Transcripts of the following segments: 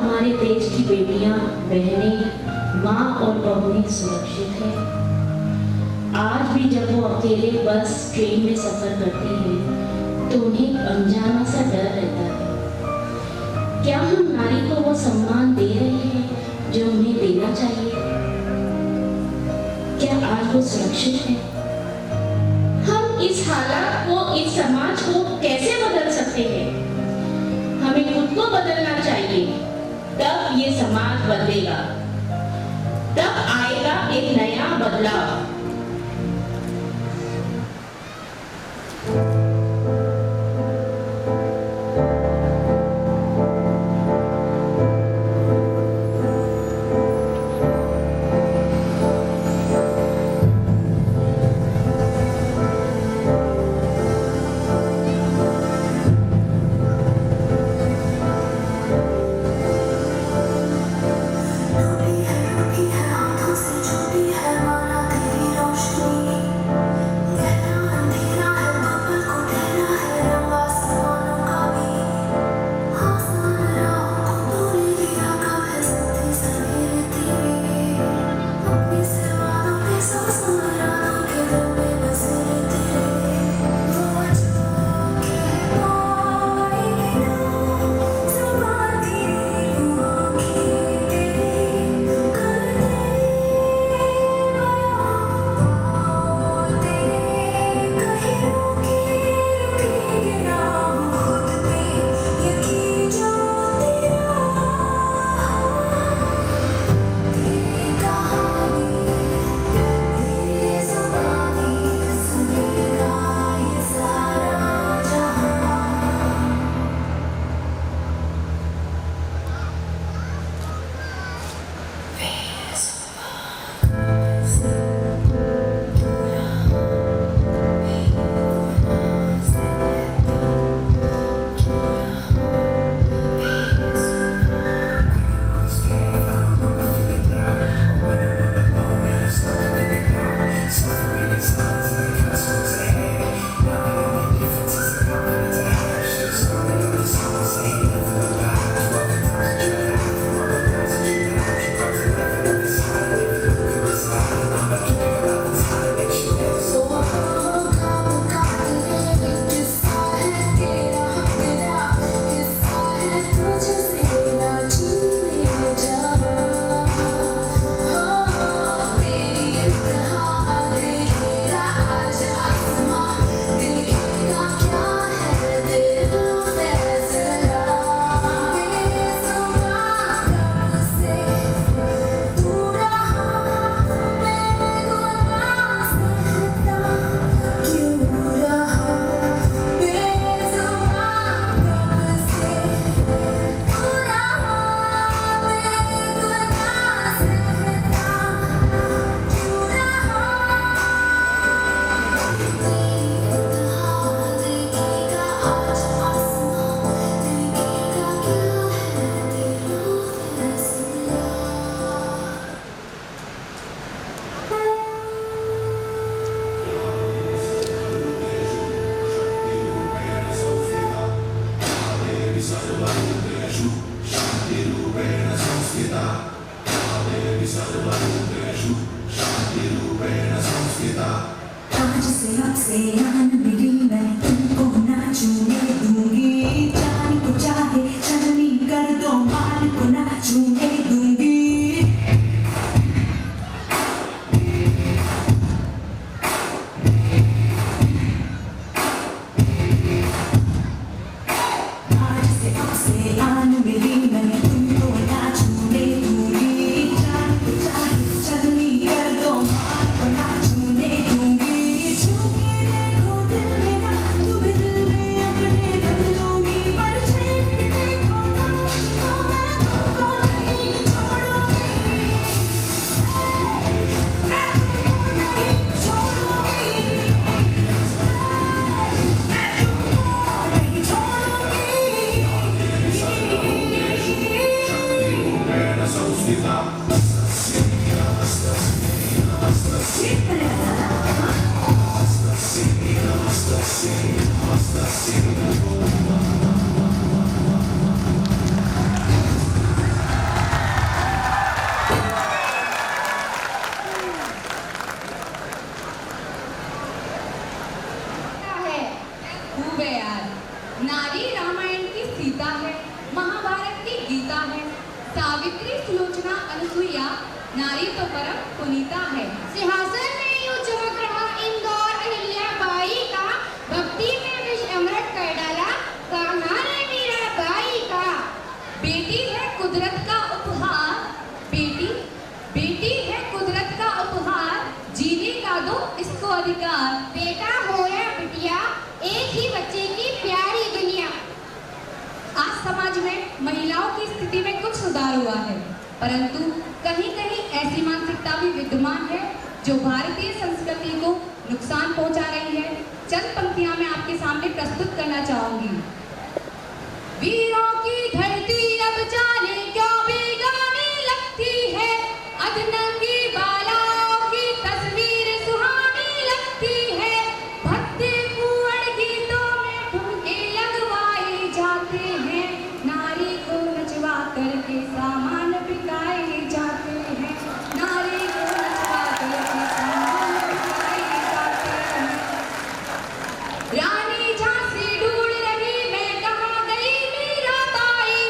हमारे देश की बेटियां, बहनें, माँ और बहुएं सुरक्षित हैं। आज भी जब वो अकेले बस ट्रेन में सफर करती हैं तो उन्हें अनजाना सा डर रहता है। क्या हम नारी को वो सम्मान दे रहे हैं जो उन्हें देना चाहिए? क्या आज वो सुरक्षित है? हम इस हालात को, इस समाज को कैसे बदल सकते हैं? हमें खुद को बदलना चाहिए, तब ये समाज बदलेगा, तब आएगा एक नया बदलाव। सावित्री, सुलोचना, अनसुईया, नारी तो परम पुनीता है। सिंहासन में यूं चमक रहा इंदौर अहिल्या बाई का, भक्ति में विष अमृत कर डाला गाना रे मीरा बाई का। बेटी है कुदरत का उपहार, बेटी है कुदरत का उपहार, जीने का दो इसको अधिकार। बेटा हो या बिटिया, एक ही बच्चे की प्यारी दुनिया। आज समाज में महिलाओं की स्थिति में कुछ सुधार हुआ है, परंतु कहीं कहीं ऐसी मानसिकता भी विद्यमान है जो भारतीय संस्कृति को नुकसान पहुंचा रही है। चंद पंक्तियां मैं आपके सामने प्रस्तुत करना चाहूंगी। वीरों की धरती अब जाने क्यों बेगानी लगती है, अधनंगी बालाओं की तस्वीर सुहानी लगती है, भक्ति कुंवर गीतों में ठुमके लगवाए जाते हैं, नारी को नचवा करके सामान बिकाए जाते हैं, नारी को नचवा करके सामान बिकाए जाते हैं। रानी झांसी ढूंढ रही मैं कहाँ गई मीराबाई,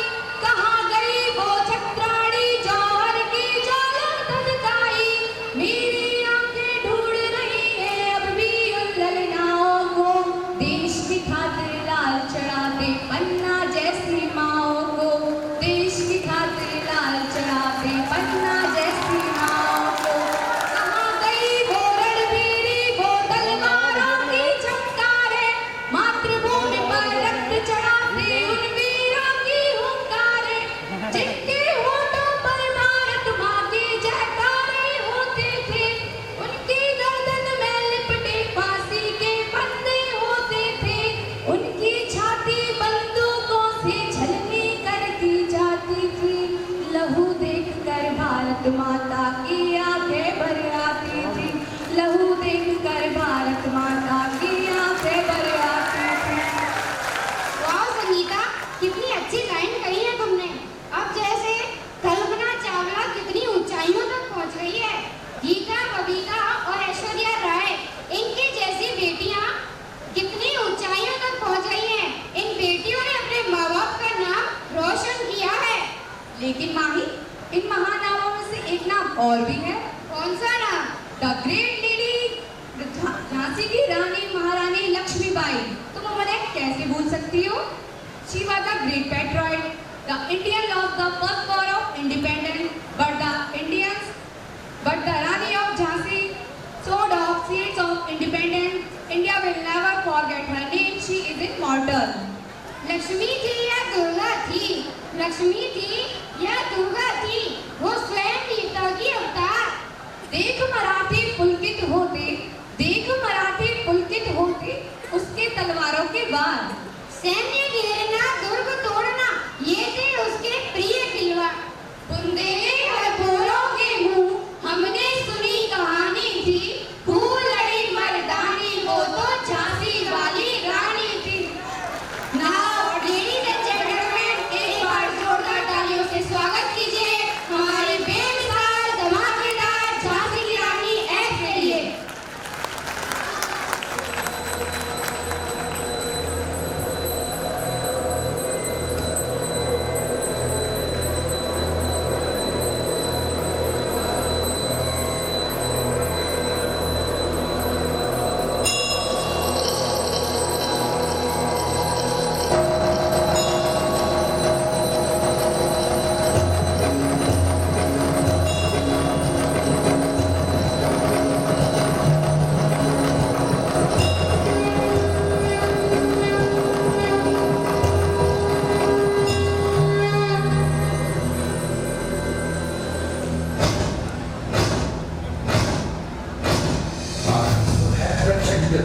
कहाँ गई वो छत्राणी जौहर की जालम धधकाई, मेरी आंखें ढूंढ रही है अब भी उन ललनाओं को, देश की खातिर लाल चढ़ाते पन्ना जैसी माओ को, देश की खातिर लाल चढ़ाते पन्ना जैसी माओ को। कहाँ गई वो रणबीरी, वो तलवारों की चमकारे, मातृभूमि पर रक्त चढ़ाते उन वीरों की हुंकारे, जिनके होठों पर भारत माँ के जयकारे होते थे, उनकी गर्दन में लिपटे फांसी के फंदे होते थे, उनकी छाती बंदूकों से छलनी करती जाती थी, लहू देखकर भारत माता की आंखें भर आती थी, लहू देखकर भारत माता की आंखें भर आती थी। वाह संगीता, कितनी अच्छी लाइन कही है तुमने। अब जैसे कल्पना चावला कितनी ऊंचाइयों तक पहुंच गई है, गीता, बबीता और ऐश्वर्या राय, इनकी जैसी बेटियां कितनी ऊंचाइयों तक पहुंच गई हैं। इन बेटियों ने अपने माँ बाप का नाम रोशन किया है। लेकिन माही, इन महानामों में से एक नाम और भी है। कौन सा नाम? द ग्रेट लेडी, झांसी की रानी महारानी लक्ष्मीबाई। तुम उन्हें कैसे भूल सकती हो? She was a great patriot. The Indian lost the first war of independence, but the Rani of Jhansi sowed off seeds of independence. India will never forget her name. She is immortal. Lakshmi थी या दुर्गा थी? लक्ष्मी थी या दुर्गा थी? वो स्वयं देवता की अवतार। देख मराठे पुलकित होते, देख मराठे पुलकित होते, उसके तलवारों के बाद। सैन्य घेरना, दुर्ग तोड़ना, ये थे उसके प्रिय खिलवाड़। बुंदेले और बोरों के मुंह, हमने सुनी कहानी थी, खूब लड़ी मर्दानी, वो तो झांसी वाली रानी थी। नाउ लेडीज एंड जेंटलमैन, एक बार जोरदार तालियों से स्वागत कीजिए हमारे बेमिसाल धमाकेदार झांसी की रानी ऐश के लिए।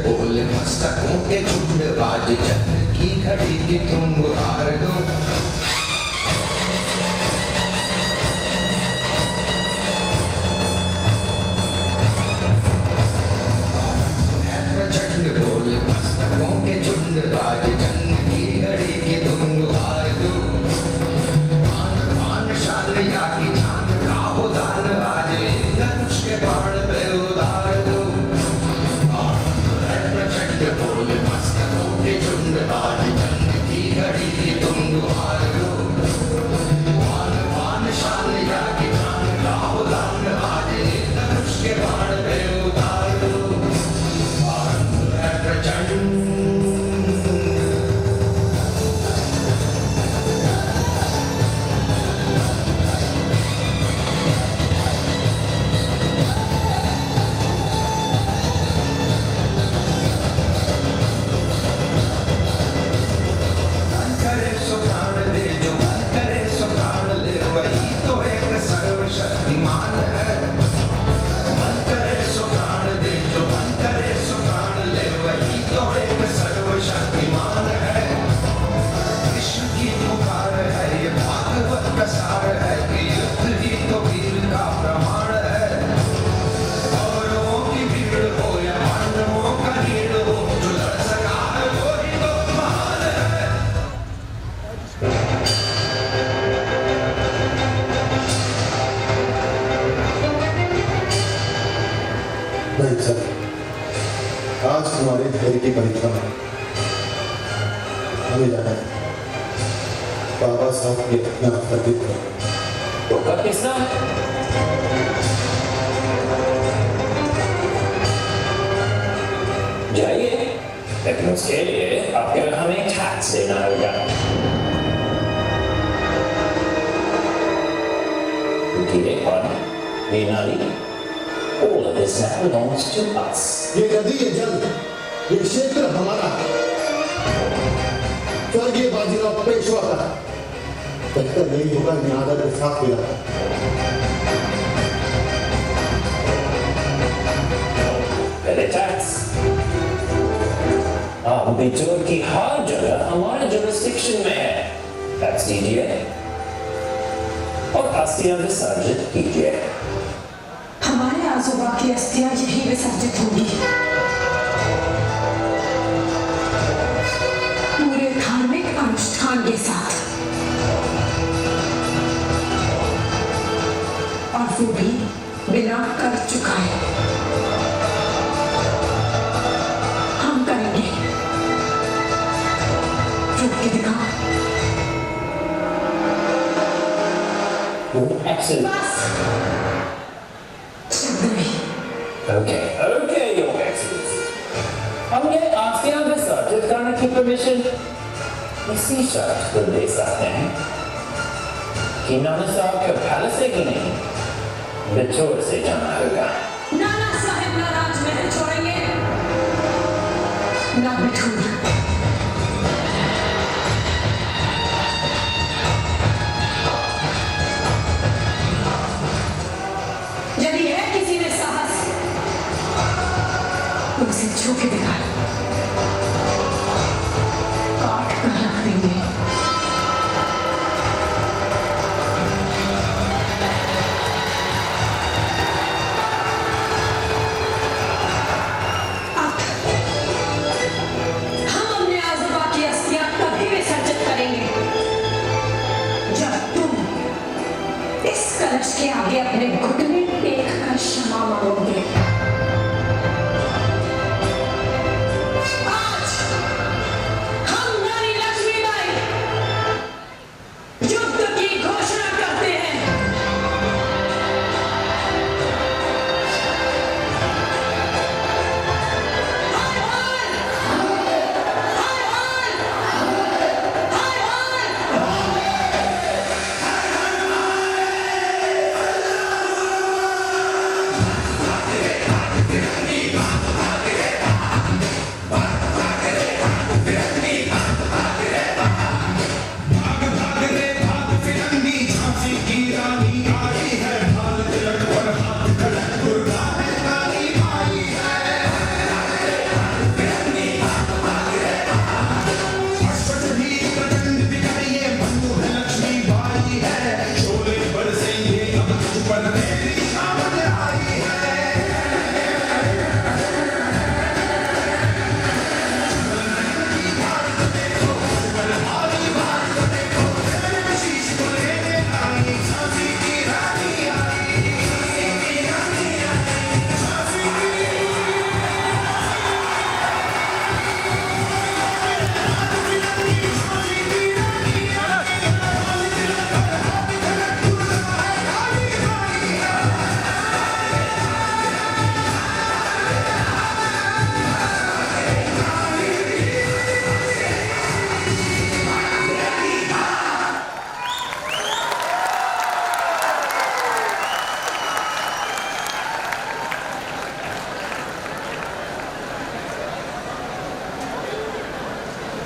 बोल मस्तकों के झुंड, बाज चक्र की घड़ी की तुम गुहार दो। प्रचंड बोल मस्तकों के झुंड, बाज चक्र की घड़ी की तुम गुहार दो। मान शालिया की जान का हो दान, आज धनुष के बाण पे उतार दो। बोल मस्तकों के झुंड, बाज चंद की घड़ी तुम गुहार दो। आज तुम्हारे धैर्य की परीक्षा में हमें जाना है बाबा साहब के अपना प्रतीक करो। तो का किस्सा जाइए, लेकिन उसके लिए आपके हमें टैक्स देना होगा। All of this now belongs to us. ये नदी, ये जल, ये क्षेत्र हमारा है। स्वर्गीय बाजीराव पेशवा का बेहतर नहीं होगा न्यायालय के साथ मिला। पहले टैक्स आप बिचौर की हर जगह हमारे जुरिस्डिक्शन में है। टैक्स दीजिए और अस्थियां विसर्जित कीजिए। हमारे आजोबा की अस्थियां यही विसर्जित होंगी, पूरे धार्मिक अनुष्ठान के साथ, और वो भी बिना कर चुकाए। हम करेंगे। रुक के दिखाओ। Excellent. Okay, Your Excellency. हम ये आस्थियां विसर्जित करने की परमिशन इसी शर्त पर दे सकते हैं कि नाना साहब के पैलेस से ही नहीं, बिचौर से जाना होगा। नाना साहब ना राजमहल छोड़ेंगे, ना बिठूर। यदि है किसी में साहस, उसे छू के दिखा, काट कर रख देंगे। हम अपने आजोबा की अस्थियां कभी विसर्जित करेंगे जब तुम इस कलश के आगे अपने घुटने टेक कर क्षमा मांगोगे। आज हम नारी लक्ष्मीबाई युद्ध की घोषणा करते हैं। हाय हाय! हाय हाय!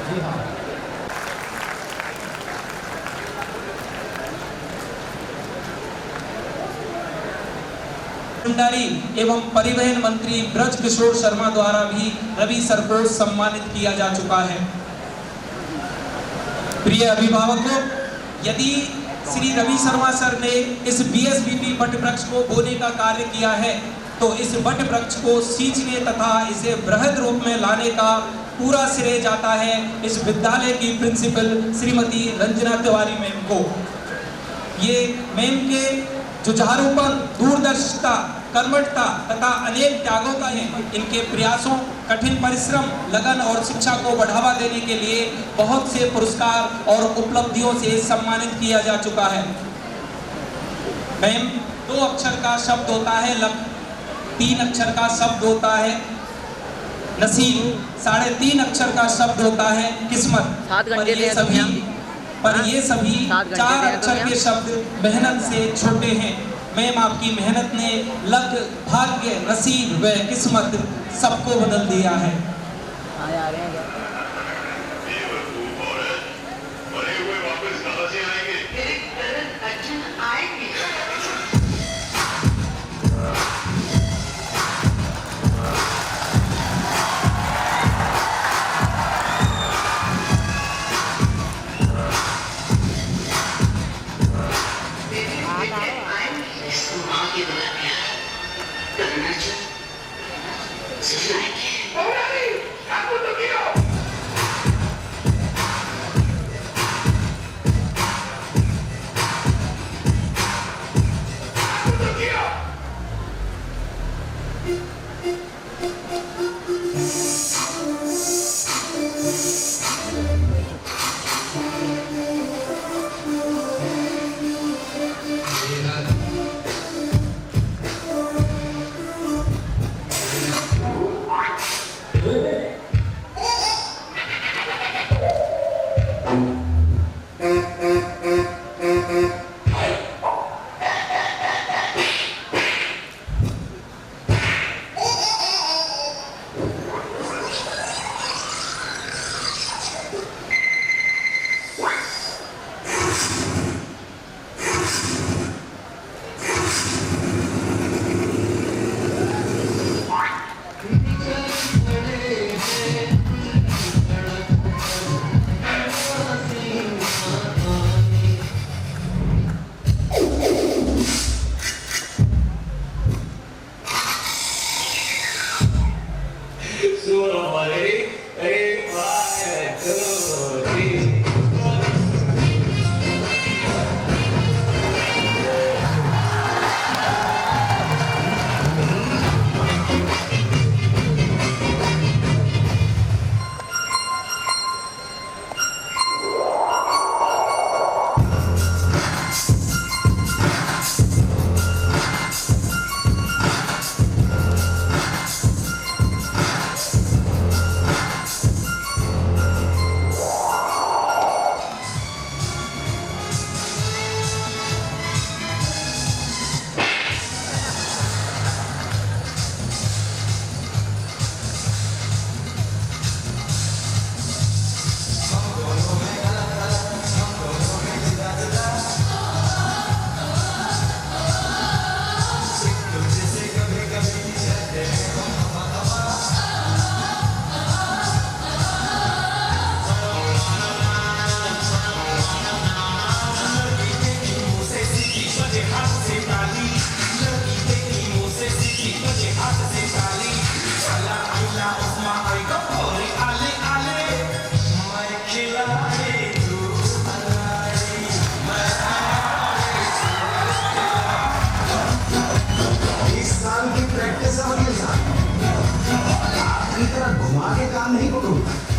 हाय हाय! भंडारी एवं परिवहन मंत्री ब्रज किशोर शर्मा द्वारा भी रवि सर को सम्मानित किया जा चुका है। प्रिय अभिभावकों, यदि श्री रवि शर्मा सर ने इस BSBP वट वृक्ष को बोने का कार्य किया है तो इस वट वृक्ष को सींचने तथा इसे बृहद रूप में लाने का पूरा श्रेय जाता है इस विद्यालय की प्रिंसिपल श्रीमती रंजना तिवारी मैम को। ये मैम के जुझारूपन, दूरदर्शिता कर्मठता तथा अनेक त्यागों का है। इनके प्रयासों, कठिन परिश्रम, लगन और शिक्षा को बढ़ावा देने के लिए बहुत से पुरस्कार और उपलब्धियों से सम्मानित किया जा चुका है। मैम, 2 अक्षर का शब्द होता है लक, 3 अक्षर का शब्द होता है नसीब, 3.5 अक्षर का शब्द होता है किस्मत। पर ये सभी 4 अक्षर के शब्द मेहनत से छोटे हैं। मैम, आपकी मेहनत ने लक, भाग्य, नसीब व किस्मत सबको बदल दिया है।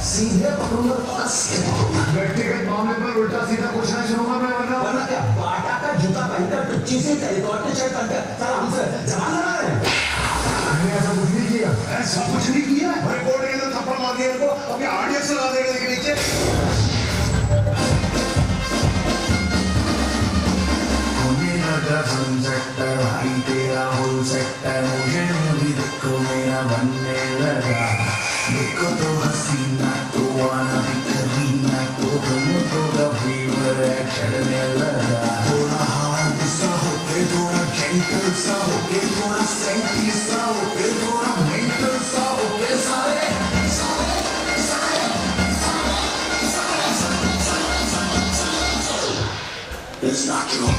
सीधे पकड़ूंगा तो कस के पकड़ूंगा। व्यक्तिगत मामले पर उल्टा सीधा पूछना शुरू होगा मैं वरना क्या बाटा का जूता पहनकर टुच्ची से टेलीकॉप्टर शर्ट पहनकर साला हमसे जवान लगा रहे हैं। मैंने ऐसा कुछ नहीं किया, ऐसा कुछ नहीं किया। रिपोर्ट के अंदर थप्पड़ मार दिया इनको, अभी ऑडियंस लगा देगा इसके नीचे। लगा हम सेक्टर भाई तेरा होल सेक्टर मुझे भी देखो मेरा बनने लगा देखो तो हसीना तो आना भी करीना तो तुमको कभी चढ़ने लगा थोड़ा हार्ड सा होके थोड़ा जेंटल सा होके थोड़ा सेंटी सा होके थोड़ा मेंटल सा होके सारे It's not true.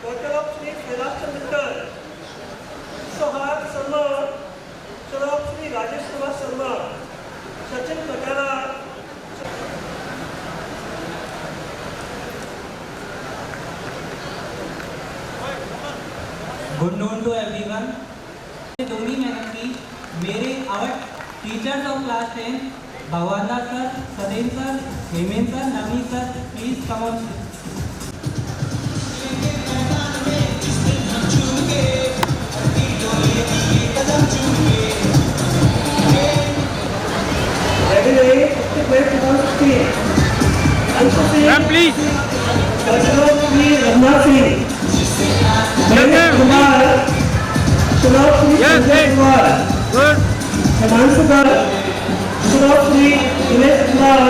Daughter of Sri Kailash Chandrakar, Sohag Sharma, son of Sri Rajesh Kumar Sharma, Sachin Patara. Good noon to everyone. Dhoni madam की मेरे आवर टीचर्स ऑफ क्लास 10 भगवान दास सर, सदेन सर, हेमेंद्र सर, नमी sir, please come on. Please. Raghunath Singh. Kumar. Yes, Kumar. Good. Himanshu Gar. Dinesh Kumar.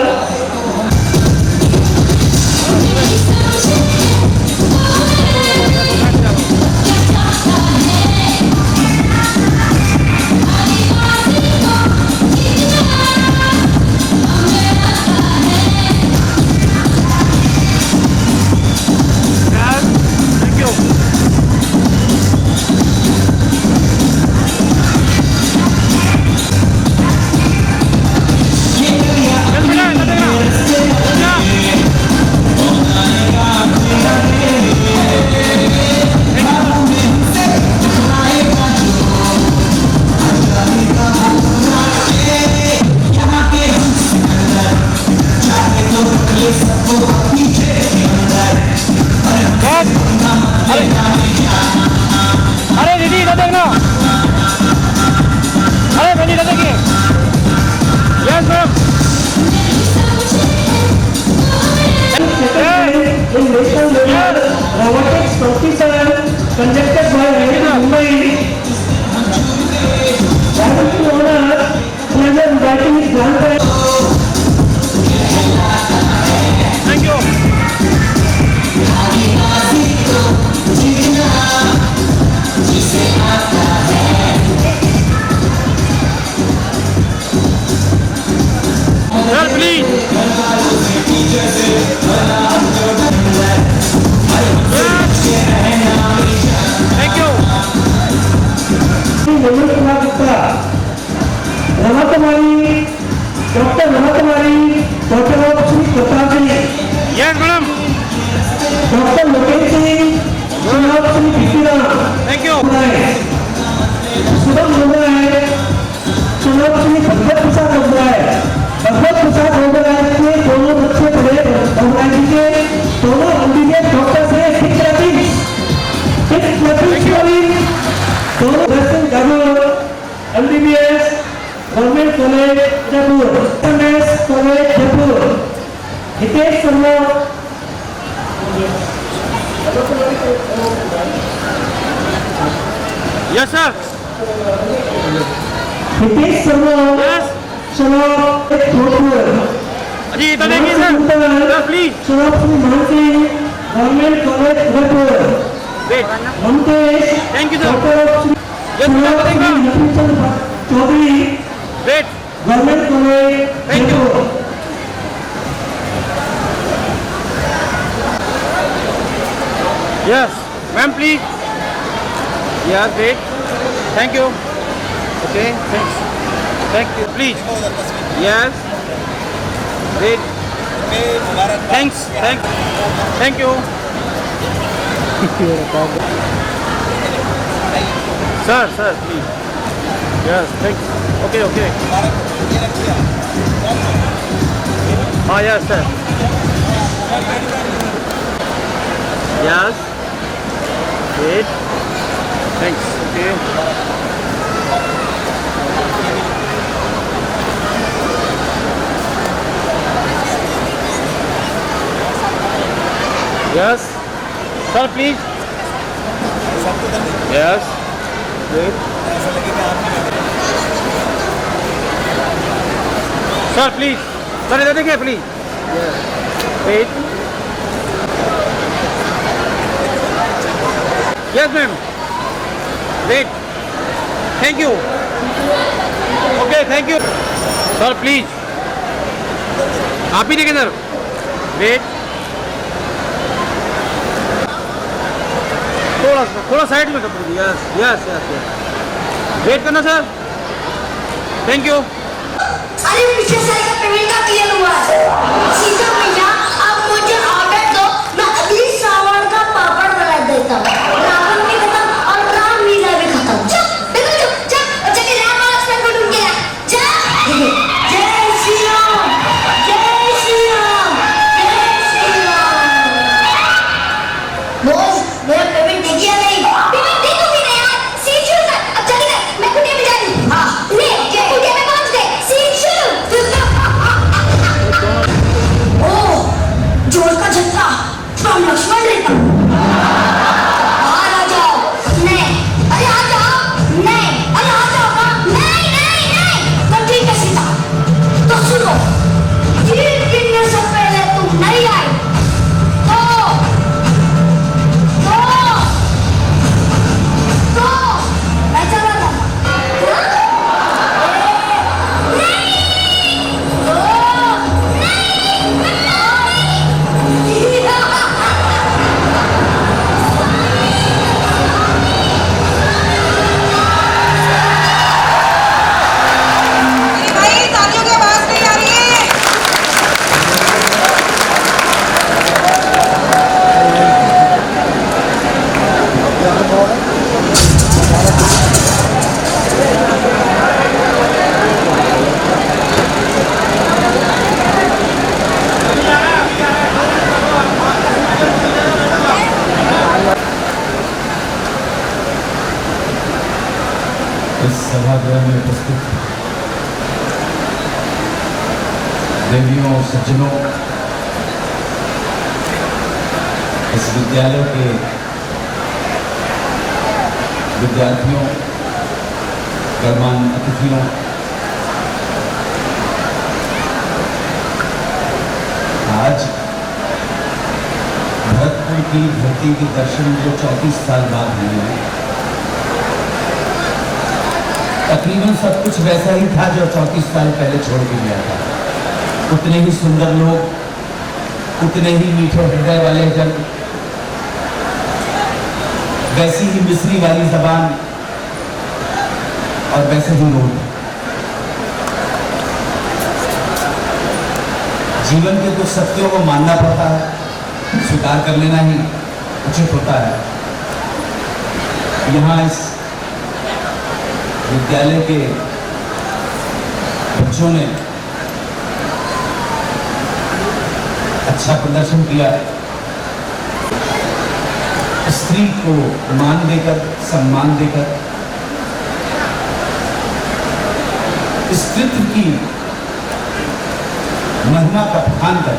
अरे दीदी इधर देखना. अरे बहनी इधर देखिए. Yes ma'am. Robotics competition conducted by Mumbai. Diamond owner, pleasure batting his grandparents. Thank you. Sir, please. Thank you. Ramakumari, Dr. Ramakumari, daughter of Sri Pratapji. Yes, madam. Dr. Lokesh Singh, son of Sri Bipina. Thank you. Subham Mumbai, son of Sri Bhagat Prasad Mumbai. भगवत प्रसाद होमराज के दोनों बच्चे पढ़े होमराज जी के दोनों MBBS doctor से दोनों Darshan Garud MBBS government college Jaipur, MS college Jaipur. Hitesh Sharma Yes, sir. Hitesh Sharma Yes. चलो एक थोड़ा जी इधर देखिए सर. Sir, please. चलो अपनी Man Singh government college Jaipur. Wait. Mamtesh Thank you, sir. Doctor Yes, sir. Chaudhary Wait. Government college Thank you. Jaipur. Yes. Ma'am, please. Yes, wait. Thank you. Okay, thanks. Thank you. Please. Yes. Wait. Thanks. Thank you. Sir, please. Yes, thanks. Okay. Yes, sir. Yes. Wait. Thanks. Okay. Yes. Sir, please. Yes. Wait. Sir, please. Sir, इधर देखिए, please. Yes. Wait. Yes, ma'am. Wait. Thank you. Okay, thank you. Sir, please. आप ही देखिए sir. Wait. थोड़ा side में कर दीजिए। Yes yes yes yes, wait करना sir. Thank you. अरे पिछले साल का पेमेंट का क्लियर हुआ है। सीता भैया आप मुझे ऑर्डर दो, मैं अगली सावन का पापड़ बना देता हूँ। रावण भी खत्म और राम लीला भी खत्म। चल देखो चल चल के राम और लक्ष्मण को ढूंढ के ला। चल जय श्री राम, जय श्री राम, जय श्री राम। बॉस मेरा पेमेंट दे दिया नहीं? पेमेंट दे दूंगी ना यार, सीन शुरू कर। अब चलिए मैं कुटिया में जा रही हूँ। हाँ नहीं कुटिया में पहुंच गए, सीन शुरू। ओ जोर का झटका फ्रॉम लक्ष्मण रेखा। आ जाओ। नहीं अरे आ जाओ। नहीं अरे आ जाओ। नहीं नहीं नहीं तो ठीक है सीता, तो सुनो 3 दिन से पहले तुम नहीं आई तो मैं चला जाऊंगा। भाई तालियों की आवाज नहीं आ रही है। इस सभागृह में उपस्थित देवियों और सज्जनों, इस विद्यालय के विद्यार्थियों, गणमान्य अतिथियों, आज भरतपुर की धरती के दर्शन जो 34 साल बाद हुए हैं, तकरीबन सब कुछ वैसा ही था जो 34 साल पहले छोड़ के गया था। उतने ही सुंदर लोग, उतने ही मीठे हृदय वाले जन, वैसी ही मिस्री वाली जबान और वैसे ही लोग। जीवन के कुछ सत्यों को मानना पड़ता है, स्वीकार कर लेना ही उचित होता है। यहाँ इस विद्यालय के बच्चों ने अच्छा प्रदर्शन किया। स्त्री को मान देकर, सम्मान देकर, स्त्रीत्व की महिमा का बखान कर,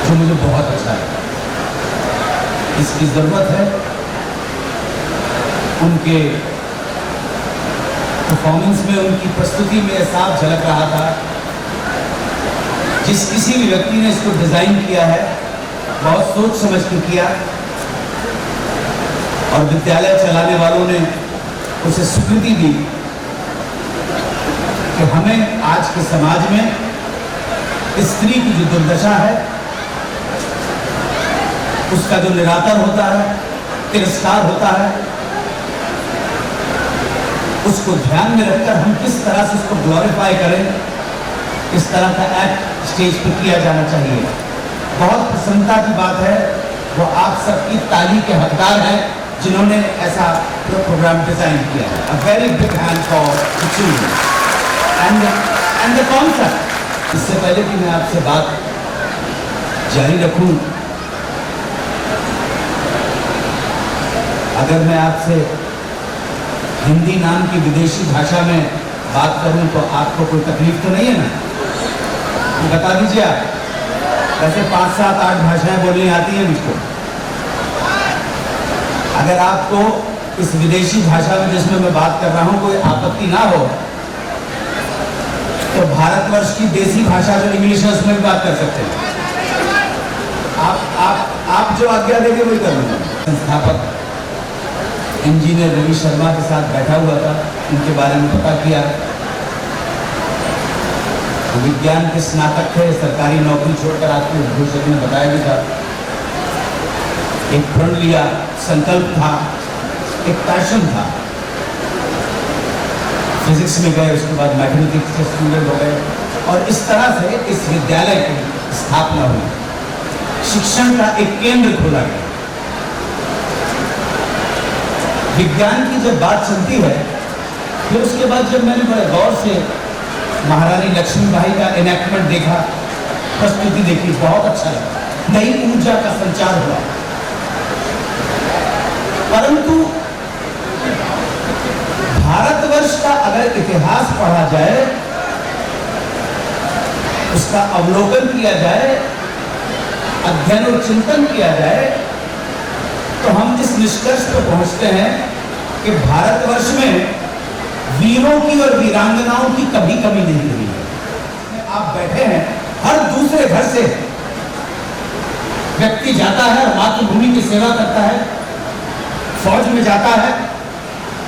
जो मुझे बहुत अच्छा है। इसकी जरूरत है। उनके परफॉर्मेंस में, उनकी प्रस्तुति में साफ झलक रहा था। जिस किसी भी व्यक्ति ने इसको डिजाइन किया है, बहुत सोच समझ के किया, और विद्यालय चलाने वालों ने उसे स्वीकृति दी कि हमें आज के समाज में स्त्री की जो दुर्दशा है, उसका जो निराकर होता है, तिरस्कार होता है, उसको ध्यान में रखकर हम किस तरह से उसको ग्लोरीफाई करें, इस तरह का एक्ट स्टेज पर किया जाना चाहिए। बहुत प्रसन्नता की बात है, वो आप सबकी ताली के हकदार हैं जिन्होंने ऐसा प्रोग्राम डिजाइन किया है। A very big hand for the children and the concept. इससे पहले कि मैं आपसे बात जारी रखूं, अगर मैं आपसे हिंदी नाम की विदेशी भाषा में बात करूं तो आपको कोई तकलीफ तो नहीं है ना? बता दीजिए आप। वैसे 5, 7, 8 भाषाएं बोलनी आती हैं मुझको। अगर आपको इस विदेशी भाषा में जिसमें मैं बात कर रहा हूं कोई आपत्ति ना हो, तो भारतवर्ष की देसी भाषा जो इंग्लिश है उसमें भी बात कर सकते हैं। आप जो आज्ञा देंगे वही कर लूंगा। संस्थापक इंजीनियर रवि शर्मा के साथ बैठा हुआ था, उनके बारे में पता किया। वो विज्ञान के स्नातक थे, सरकारी नौकरी छोड़कर आपको घोषक ने बताया भी था। एक प्रण लिया, संकल्प था, एक पैशन था। फिजिक्स में गए, उसके बाद मैथमेटिक्स के स्टूडेंट हो गए और इस तरह से इस विद्यालय की स्थापना हुई। शिक्षण का एक केंद्र खोला गया। विज्ञान की जब बात चलती है, फिर उसके बाद जब मैंने बड़े गौर से महारानी लक्ष्मीबाई का एनेक्टमेंट देखा, प्रस्तुति देखी, बहुत अच्छा लगा। नई ऊर्जा का संचार हुआ। परंतु भारतवर्ष का अगर इतिहास पढ़ा जाए, उसका अवलोकन किया जाए, अध्ययन और चिंतन किया जाए, तो हम इस निष्कर्ष पर पहुंचते हैं कि भारतवर्ष में वीरों की और वीरांगनाओं की कभी कमी नहीं रही है। आप बैठे हैं, हर दूसरे घर से व्यक्ति जाता है और मातृभूमि की सेवा करता है, फौज में जाता है,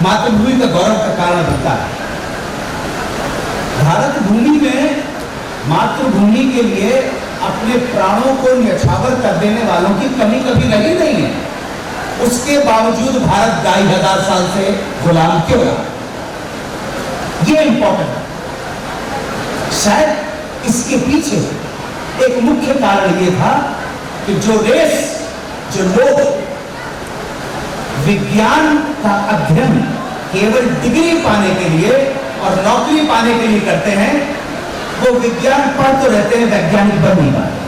मातृभूमि का गौरव का कारण बनता है। भारत भूमि में मातृभूमि के लिए अपने प्राणों को न्यौछावर कर देने वालों की कमी कभी रही नहीं है। उसके बावजूद भारत 2500 साल से गुलाम क्यों रहा? ये इंपॉर्टेंट है। शायद इसके पीछे एक मुख्य कारण ये था कि जो लोग विज्ञान का अध्ययन केवल डिग्री पाने के लिए और नौकरी पाने के लिए करते हैं, वो विज्ञान पढ़ तो रहते हैं, वैज्ञानिक बन नहीं पाते।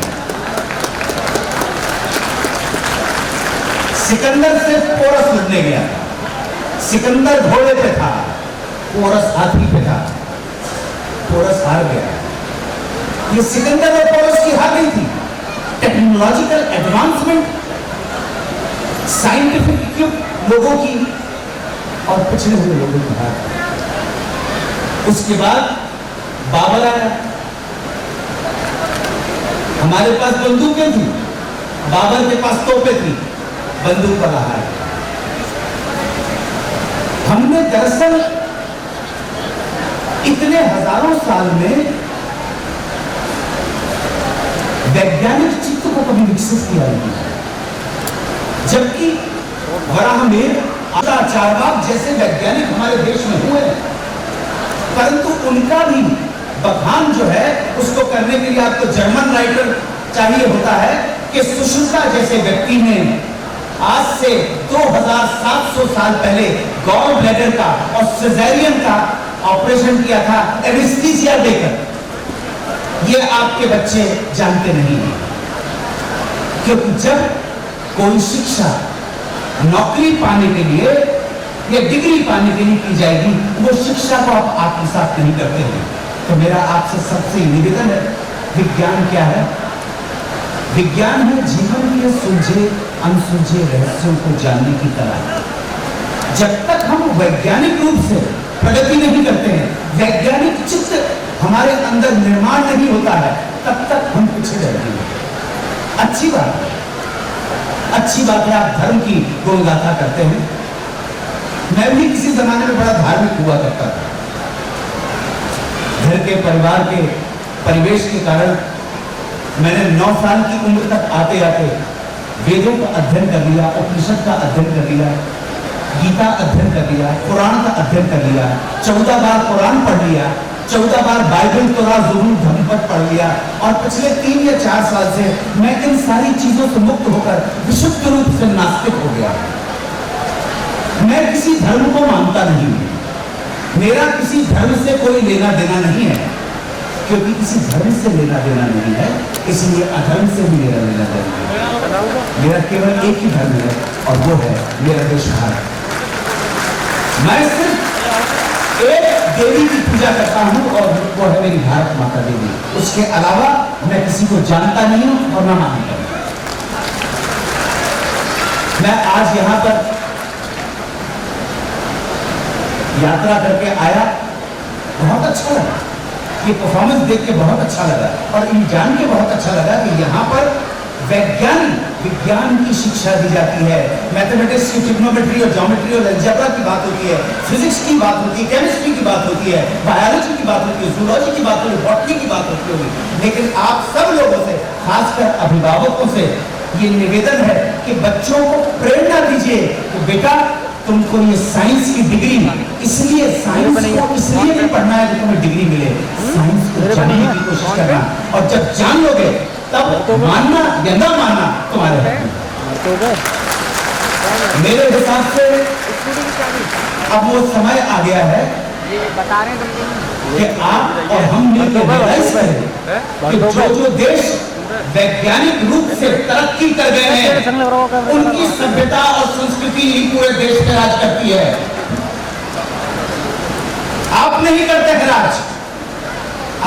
सिकंदर से पोरस लड़ने गया था। सिकंदर घोड़े पे था, पोरस हाथी पे था। पोरस हार गया। ये सिकंदर और पोरस की हार नहीं थी। टेक्नोलॉजिकल एडवांसमेंट, साइंटिफिक लोगों की और पिछड़े हुए लोगों की हार। उसके बाद बाबर आया। हमारे पास बंदूकें थी, बाबर के पास तोपें थी, बंदूक पर रहा है। हमने दरअसल इतने हजारों साल में वैज्ञानिक चित्त को कभी विकसित किया नहीं, जबकि वराहमिहिर, चारवाक जैसे वैज्ञानिक हमारे देश में हुए, परंतु उनका भी बखान जो है उसको करने के लिए आपको जर्मन राइटर चाहिए होता है कि सुश्रुता जैसे व्यक्ति ने आज से 2700 साल पहले गॉल ब्लैडर का और सिजेरियन का ऑपरेशन किया था एनेस्थीसिया देकर। ये आपके बच्चे जानते नहीं हैं, क्योंकि जब कोई शिक्षा नौकरी पाने के लिए या डिग्री पाने के लिए की जाएगी, वो शिक्षा को आप आत्मसात नहीं करते हैं। तो मेरा आपसे सबसे निवेदन है, विज्ञान क्या है? विज्ञान है जीवन के सुलझे अनसुलझे रहस्यों को जानने की कला। जब तक हम वैज्ञानिक रूप से प्रगति नहीं करते हैं, वैज्ञानिक चित्त हमारे अंदर निर्माण नहीं होता है, तब तक हम पिछड़े रहते हैं। अच्छी बात है, अच्छी बात है आप धर्म की गुणगाथा करते हैं। मैं भी किसी जमाने में बड़ा धार्मिक हुआ करता था। घर के परिवार के परिवेश के कारण मैंने 9 साल की उम्र तक आते आते वेदों का अध्ययन कर लिया, उपनिषद का अध्ययन कर लिया, गीता अध्ययन कर लिया, कुरान का अध्ययन कर लिया, 14 बार कुरान पढ़ लिया, 14 बार बाइबल, तोरा, ज़ुबूर, धम्मपद पढ़ लिया, और पिछले 3 या 4 साल से मैं इन सारी चीजों से मुक्त होकर विशुद्ध रूप से नास्तिक हो गया। मैं किसी धर्म को मानता नहीं हूं, मेरा किसी धर्म से कोई लेना देना नहीं है, क्योंकि किसी धर्म से लेना देना नहीं है, इसलिए अधर्म से भी मेरा लेना देना है। मेरा केवल एक ही धर्म है और वो है मेरा देश भारत। मैं सिर्फ एक देवी की पूजा करता हूं और वो है मेरी भारत माता देवी। उसके अलावा मैं किसी को जानता नहीं हूं और न मानता हूं। मैं आज यहां पर यात्रा करके आया, बहुत अच्छा लगा। ये परफॉर्मेंस देख के बहुत अच्छा लगा और इन जान के बहुत अच्छा लगा कि यहाँ पर विज्ञान की शिक्षा दी जाती है। मैथमेटिक्स की ट्रिग्नोमेट्री और ज्योमेट्री और अलजेब्रा की बात होती है, फिजिक्स की बात होती है, केमिस्ट्री की बात होती है, बायोलॉजी की बात होती है, जूलॉजी की बात होती है, बॉटनी की बात होती होगी। लेकिन आप सब लोगों से, खासकर अभिभावकों से ये निवेदन है कि बच्चों को प्रेरणा दीजिए कि बेटा तुमको ये साइंस की डिग्री इसलिए साइंस को इसलिए नहीं पढ़ना है कि तुम्हें डिग्री मिले, साइंस को जानने की कोशिश करना, और जब जान लोगे तब मानना या ना मानना तुम्हारे हाथ में। मेरे हिसाब से अब वो समय आ गया है कि आप और हम मिलकर रियलाइज करें कि जो देश वैज्ञानिक रूप से तरक्की कर गए हैं उनकी सभ्यता और संस्कृति ही पूरे देश पे राज करती है। आप नहीं करते हैं राज,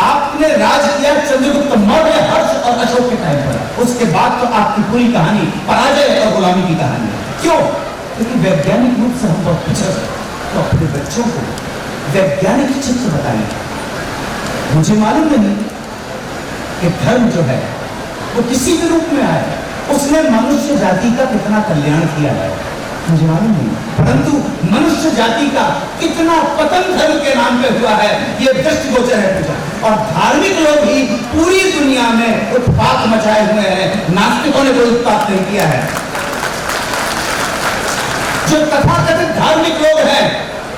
आपने राज किया चंद्रगुप्त मौर्य, हर्ष और अशोक के टाइम पर, उसके बाद तो आपकी पूरी कहानी पराजय और गुलामी की कहानी है। क्यों? क्योंकि वैज्ञानिक रूप से हम बहुत पिछड़ गए। तो अपने बच्चों को वैज्ञानिक चित्र बताइए। मुझे मालूम नहीं कि धर्म जो है वो किसी भी रूप में आए, उसने मनुष्य जाति का कितना कल्याण किया है मुझे मालूम नहीं, परंतु मनुष्य जाति का कितना पतन धर्म के नाम पे हुआ है ये दृष्टिगोचर है पूजा। और धार्मिक लोग ही पूरी दुनिया में उत्पात मचाए हुए हैं, नास्तिकों ने कोई उत्पात नहीं किया है। जो तथाकथित धार्मिक लोग हैं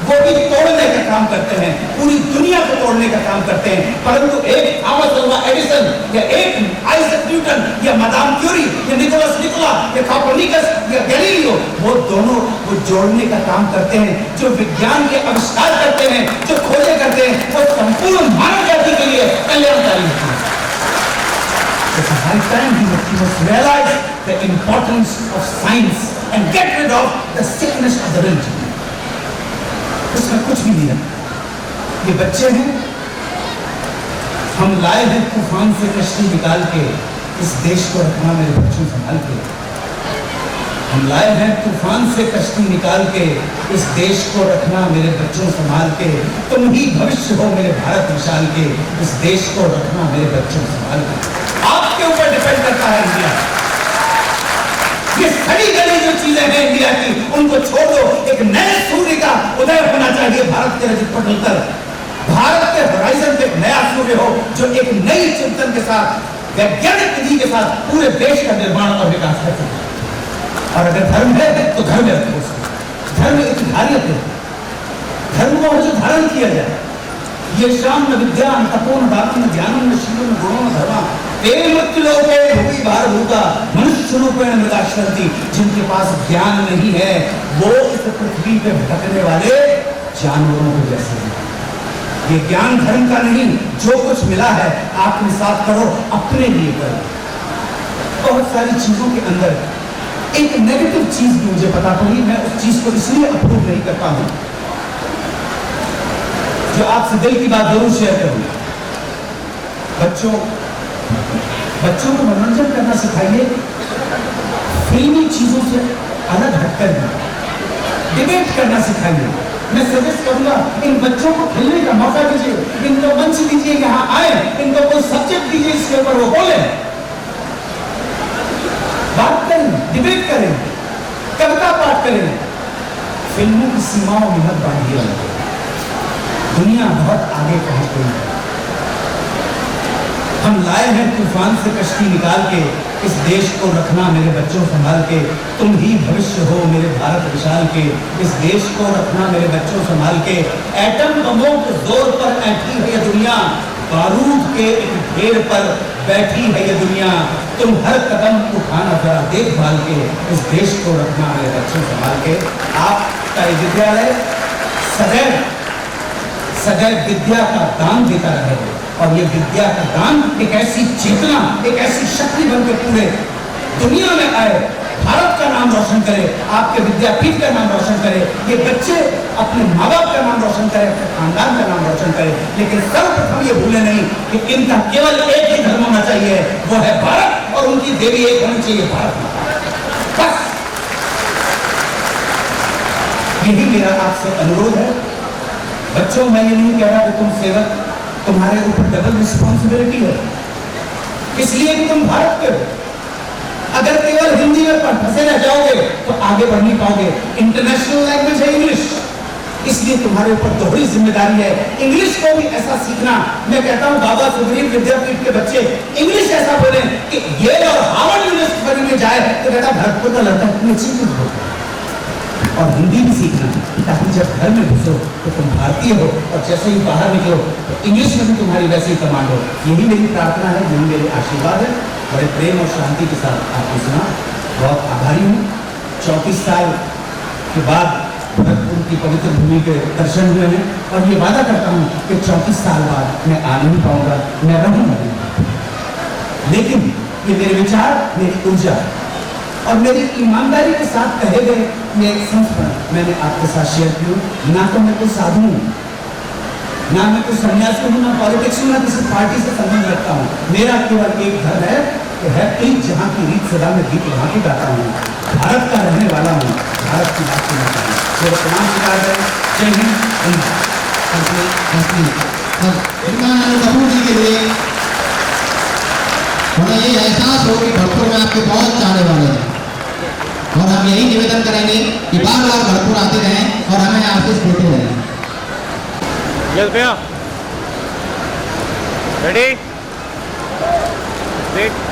वो भी तोड़ने का काम करते हैं, पूरी दुनिया को तोड़ने का काम करते हैं, परंतु एक थॉमस अल्वा एडिसन या एक आइजैक न्यूटन या मदाम क्यूरी या निकोलस निकोला या कोपर्निकस या गैलीलियो, वो दोनों को जोड़ने का काम करते हैं। जो विज्ञान के आविष्कार करते हैं, जो खोजें करते हैं, वो संपूर्ण मानव जाति के लिए कल्याणकारी होते हैं। It's a high time we must realize the importance of science and get rid of the sickness of the religion. उसमें कुछ भी नहीं है। ये बच्चे हैं, हम लाए हैं तूफान से कश्ती निकाल के, इस देश को रखना मेरे बच्चों संभाल के। हम लाए हैं तूफान से कश्ती निकाल के, इस देश को रखना मेरे बच्चों संभाल के। तुम ही भविष्य हो मेरे भारत विशाल के, इस देश को रखना मेरे बच्चों संभाल के। आपके ऊपर डिपेंड करता है इंडिया। ये सड़ी गली जो चीजें हैं इंडिया की, उनको छोड़ दो। एक नए सूर्य का उदय होना चाहिए भारत के रजत पटल पर। भारत के होराइजन पे एक नया सूर्य हो जो एक नई चिंतन के साथ, वैज्ञानिक विधि के साथ पूरे देश का निर्माण और विकास कर सके। और अगर धर्म है तो धर्म रखो, धर्म एक धारियत है, धर्म को जो धारण किया जाए। ये शाम न विद्या न तपो न दान न ज्ञान न शील न गुणो न धर्म लोके भूमि भार भूता मनुष्य रूपेण मृगाश्रंति। जिनके पास ज्ञान नहीं है वो इस पृथ्वी पे भटकने वाले जानवरों के जैसे हैं। ये ज्ञान धर्म का नहीं, जो कुछ मिला है आपने साथ करो, अपने लिए करो। बहुत सारी चीजों के अंदर एक नेगेटिव चीज भी मुझे पता पड़ी, मैं उस चीज को इसलिए अप्रूव नहीं करता हूं, जो आपसे दिल की बात जरूर शेयर करूंगा। बच्चों को मनोरंजन करना सिखाइए, फिल्मी चीजों से अलग हटकर डिबेट करना सिखाइए। मैं सजेस्ट करूंगा इन बच्चों को खेलने का मौका दीजिए, इनको मंच दीजिए, यहाँ आए, इनको कोई सब्जेक्ट दीजिए, इसके ऊपर वो बोले, बात करें, डिबेट करें, कविता पाठ करें। फिल्मों की सीमाओं में मत बांधिए। दुनिया बहुत आगे पहुंच गई है। हम लाए हैं तूफान से कश्ती निकाल के, इस देश को रखना मेरे बच्चों संभाल के। तुम ही भविष्य हो मेरे भारत विशाल के, इस देश को रखना मेरे बच्चों संभाल के। एटम बमों के जोर पर ऐठी है ये दुनिया, बारूद के एक ढेर पर बैठी है ये दुनिया। तुम हर कदम उठाना जरा देखभाल के, इस देश को रखना मेरे बच्चों संभाल के। आपका ये विद्यालय सदैव विद्या का दान देता रहे, और ये विद्या का दान एक ऐसी चेतना, एक ऐसी शक्ति बनकर पूरे दुनिया में आए, भारत का नाम रोशन करे, आपके विद्यापीठ का नाम रोशन करे। ये बच्चे अपने माँ बाप का नाम रोशन करे, अपने खानदान का नाम रोशन करे, लेकिन सर्वप्रथम ये भूले नहीं कि इनका केवल एक ही धर्म होना चाहिए, वो है भारत, और उनकी देवी एक होनी चाहिए, भारत। बस यही मेरा आपसे अनुरोध है। बच्चों, मैं ये नहीं कह रहा कि तुम सेवक, तुम्हारे ऊपर डबल रिस्पॉन्सिबिलिटी है, इसलिए कि तुम भारत के हो। अगर केवल हिंदी में फंसे रह जाओगे तो आगे बढ़ नहीं पाओगे। इंटरनेशनल लैंग्वेज है इंग्लिश, इसलिए तुम्हारे ऊपर दोहरी जिम्मेदारी है। इंग्लिश को भी ऐसा सीखना, मैं कहता हूं बाबा सुग्रीव विद्यापीठ के बच्चे इंग्लिश ऐसा बोले कि येल और हार्वर्ड यूनिवर्सिटी में जाए तो बेटा भरतपुर का लड़का कितनी अच्छी चीज होता है। और हिंदी भी सीखना ताकि जब घर में घुसो तो तुम भारतीय हो और जैसे ही बाहर निकलो तो इंग्लिश में भी तुम्हारी वैसी ही कमांड हो। यही मेरी प्रार्थना है, यही मेरे आशीर्वाद है। बड़े प्रेम और शांति के साथ आपको सुना, बहुत आभारी हूँ। 34 साल के बाद भरतपुर की पवित्र भूमि के दर्शन हुए हैं और ये वादा करता हूँ कि 34 साल बाद मैं आ नहीं पाऊंगा, मैं रहूंगा नहीं। लेकिन ये मेरे विचार, मेरी ऊर्जा और मेरी ईमानदारी के साथ कहे गए ये संस्मरण मैंने आपके साथ शेयर किया। ना तो मैं कोई साधु हूँ, ना मैं कोई सन्यासी हूँ, ना पॉलिटिक्स हूँ, ना किसी पार्टी से संबंध रखता हूँ। मेरा केवल एक धर्म है कि है एक जहाँ की रीत सदा में गीत वहाँ की गाता हूँ। भारत का रहने वाला हूँ, भारत की बात करना चाहूँ। मेरे तमाम शिकार है। जय हिंद। कपूर जी के लिए हमें ये एहसास हो कि भरतपुर में आपके बहुत चाहने वाले हैं और हम यही निवेदन करेंगे कि बार बार भरतपुर आते रहें और हमें आशीष देते रहें। यस भैया, रेडी, वेट।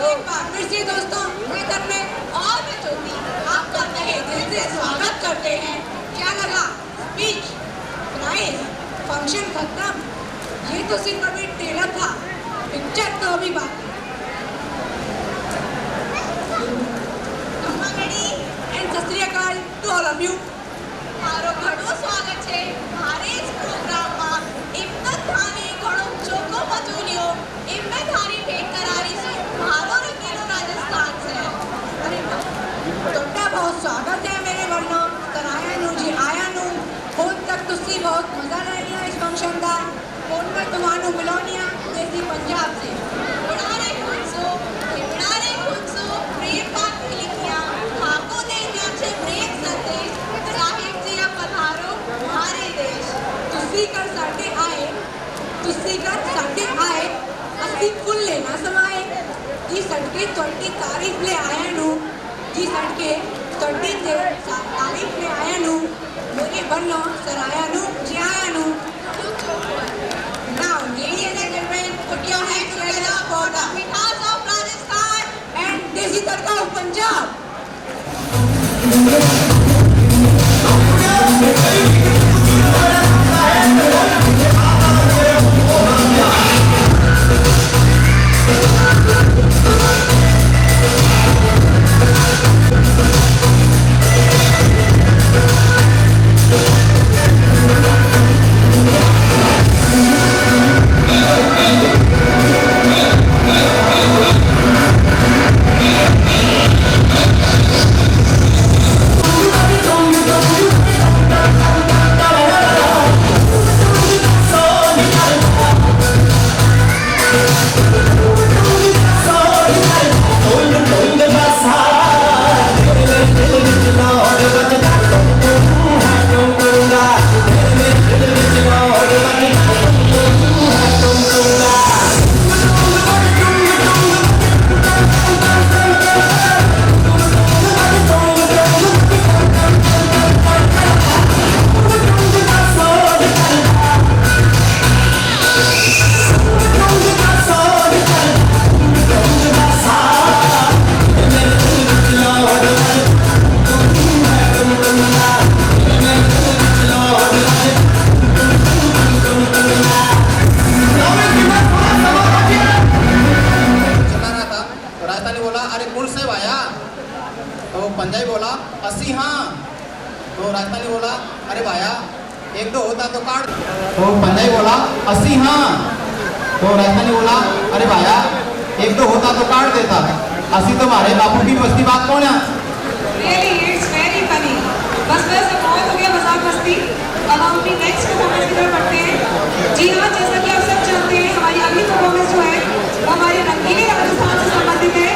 एक बार फिर से दोस्तों मैदान में और मैं ज्योति आपका तहे दिल से स्वागत करते हैं। क्या लगा स्पीच, प्राइज, फंक्शन खत्म? ये तो सिर्फ अभी ट्रेलर था, पिक्चर तो अभी बाकी। एंड सत श्री अकाल टू ऑल ऑफ यू। મારો ઘણો સ્વાગત છે મારે જ પ્રોગ્રામમાં એમનો ધાની ઘણો ચોખ્ખો મજૂરીઓ એમને ધારી ભેટ કરાવીશું મારો રંગીલો રાજસ્થાન છે। अरे तोड़ा बहुत स्वागत है मेरे वर्णों तराया नु जी आया नु बहुत तक तुसी बहुत मजा लेनिया इस फंक्शन का फोन पर तुम्हारू मिलोनिया देसी पंजाब से બનારે ખુદસો પ્રેમ પાક लिखिया खाको दे दिया छे प्रेम संदेश साहिब जी आप पधारो हमारे देश। तुसी कर साडे आए अस्सी फुल लेना समाए जी सड़के तोड़ी तारीफ ले आया नु जी सड़के तोड़ी से तारीफ ले आया नु मेरे बन्नो सराया नु जी आया नु। Now, ladies and gentlemen, put your hands together for the मिठास of Rajasthan and Desi Tadka of Punjab. Rajasthani बोला अरे भाया एक दो होता तो काट। तो पंजाबी बोला 80 हाँ। तो राजस्थानी बोला अरे भाया एक दो होता तो काट देता। 80 तुम्हारे बापू की बस्ती बात कौन है? Really, it's very funny. बस बहुत हो गया मजाक मस्ती। अब हम अपनी नेक्स्ट परफॉर्मेंस की तरफ बढ़ते हैं। जी हाँ, जैसा कि आप सब जानते हैं हमारी अगली परफॉर्मेंस जो है वो हमारे रंगीले राजस्थान से संबंधित है।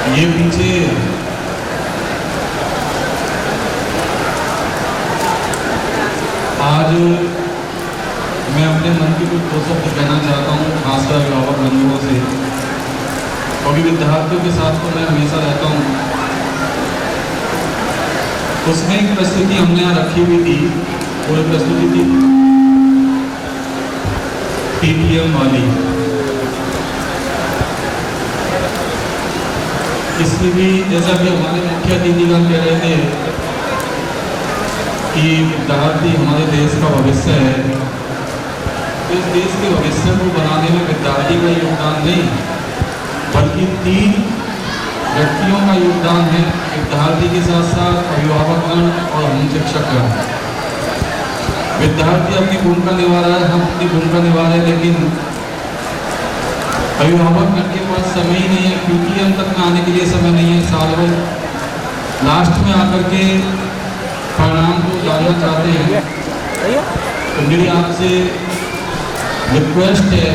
ये पीछे आज मैं अपने मन की कुछ दो शब्द कहना चाहता हूँ, खासकर अभिभावक बंधुओं से, क्योंकि विद्यार्थियों के साथ तो मैं हमेशा रहता हूँ। उसमें एक प्रस्तुति हमने यहाँ रखी हुई थी, वो प्रस्तुति थी PTM वाली। इसमें भी जैसा कि हमारे मुख्य अतिथिगण कह रहे थे कि विद्यार्थी हमारे देश का भविष्य है, तो इस देश के भविष्य को बनाने में विद्यार्थी का योगदान नहीं, बल्कि 3 व्यक्तियों का योगदान है, विद्यार्थी के साथ साथ अभिभावकगण और हम शिक्षकगण। विद्यार्थी अपनी भूमिका निभा रहा है, हम अपनी भूमिका निभा रहे हैं, लेकिन अभिभावकगण के पास समय ही नहीं है, क्योंकि हम तक आने के लिए समय नहीं है। साल भर लास्ट में आकर के परिणाम को जानना चाहते हैं, तो मेरी आपसे रिक्वेस्ट है